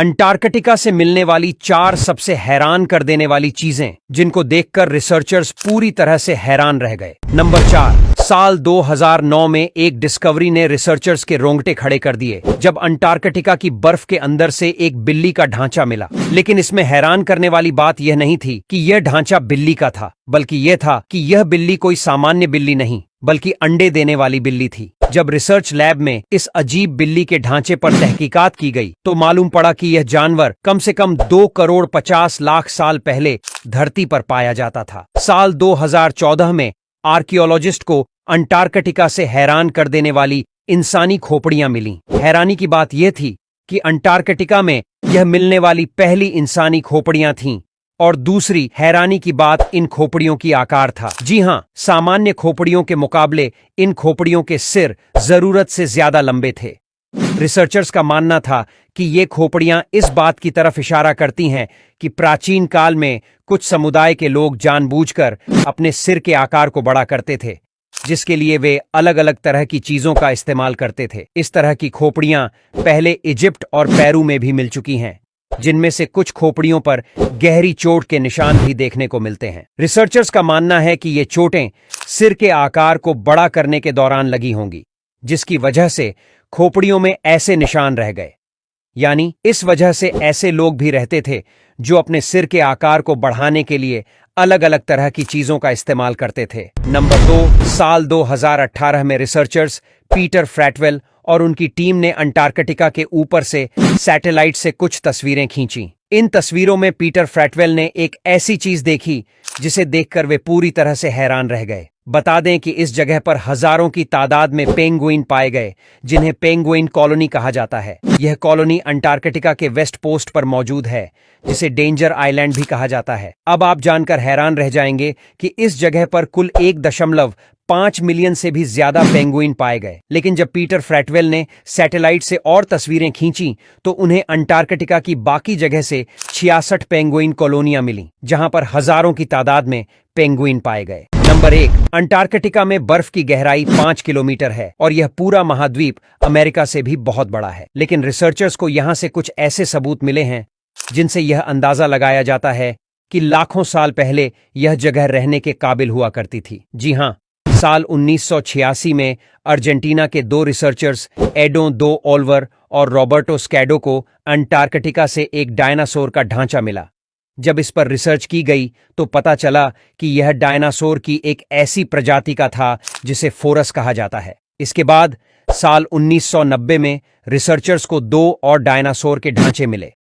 Antarctica से मिलने वाली 4 सबसे हैरान कर देने वाली चीजें जिनको देखकर रिसर्चर्स पूरी तरह से हैरान रह गए। नंबर 4, साल 2009 में एक डिस्कवरी ने रिसर्चर्स के रोंगटे खड़े कर दिए जब अंटार्कटिका की बर्फ के अंदर से एक बिल्ली का ढांचा मिला। लेकिन इसमें हैरान करने वाली बात यह नहीं थी कि यह ढांचा बिल्ली का था, बल्कि यह था कि यह बिल्ली कोई सामान्य बिल्ली नहीं बल्कि अंडे देने वाली बिल्ली थी। जब रिसर्च लैब में इस अजीब बिल्ली के ढांचे पर तहकीकात की गई तो मालूम पड़ा कि यह जानवर कम से कम 2 करोड़ 50 लाख साल पहले धरती पर पाया जाता था। साल 2014 में आर्कियोलॉजिस्ट को अंटार्कटिका से हैरान कर देने वाली इंसानी खोपड़ियां मिलीं। हैरानी की बात यह थी कि अंटार्कटिका में यह मिलने वाली पहली इंसानी खोपड़ियां थीं और दूसरी हैरानी की बात इन खोपड़ियों की आकार था। जी हां, सामान्य खोपड़ियों के मुकाबले इन खोपड़ियों के सिर जरूरत से ज्यादा लंबे थे। रिसर्चर्स का मानना था कि ये खोपड़ियां इस बात की तरफ इशारा करती हैं कि प्राचीन काल में कुछ समुदाय के लोग जानबूझकर अपने सिर के आकार को बड़ा करते थे, जिसके लिए वे अलग अलग तरह की चीजों का इस्तेमाल करते थे। इस तरह की खोपड़ियां पहले इजिप्ट और पेरू में भी मिल चुकी हैं, जिनमें से कुछ खोपड़ियों पर गहरी चोट के निशान भी देखने को मिलते हैं। रिसर्चर्स का मानना है कि ये चोटें सिर के आकार को बड़ा करने के दौरान लगी होंगी, जिसकी वजह से खोपड़ियों में ऐसे निशान रह गए। यानी इस वजह से ऐसे लोग भी रहते थे जो अपने सिर के आकार को बढ़ाने के लिए अलग अलग तरह की चीजों का इस्तेमाल करते थे। नंबर 2, साल 2018 में रिसर्चर्स पीटर फ्रैटवेल और उनकी टीम ने अंटार्कटिका के ऊपर से सैटेलाइट से कुछ तस्वीरें खींची। इन तस्वीरों में पीटर फ्रैटवेल ने एक ऐसी चीज देखी जिसे देखकर वे पूरी तरह से हैरान रह गए। बता दें कि इस जगह पर हजारों की तादाद में पेंगुइन पाए गए, जिन्हें पेंगुइन कॉलोनी कहा जाता है। यह कॉलोनी अंटार्कटिका के वेस्ट पोस्ट पर मौजूद है, जिसे डेंजर आइलैंड भी कहा जाता है। अब आप जानकर हैरान रह जाएंगे कि इस जगह पर कुल 1.5 मिलियन से भी ज्यादा पेंगुइन पाए गए। लेकिन जब पीटर फ्रैटवेल ने सैटेलाइट से और तस्वीरें खींची तो उन्हें अंटार्कटिका की बाकी जगह से 66 पेंगुइन कॉलोनियां मिली, जहां पर हजारों की तादाद में पेंगुइन पाए गए। नंबर 1, अंटार्कटिका में बर्फ की गहराई 5 किलोमीटर है और यह पूरा महाद्वीप अमेरिका से भी बहुत बड़ा है। लेकिन रिसर्चर्स को यहां से कुछ ऐसे सबूत मिले हैं जिनसे यह अंदाजा लगाया जाता है कि लाखों साल पहले यह जगह रहने के काबिल हुआ करती थी। जी हां, साल 1986 में अर्जेंटीना के 2 रिसर्चर्स एडो दो ओल्वर और रॉबर्टो स्कैडो को अंटार्कटिका से एक डायनासोर का ढांचा मिला। जब इस पर रिसर्च की गई तो पता चला कि यह डायनासोर की एक ऐसी प्रजाति का था जिसे फोरस कहा जाता है। इसके बाद साल 1990 में रिसर्चर्स को 2 और डायनासोर के ढांचे मिले।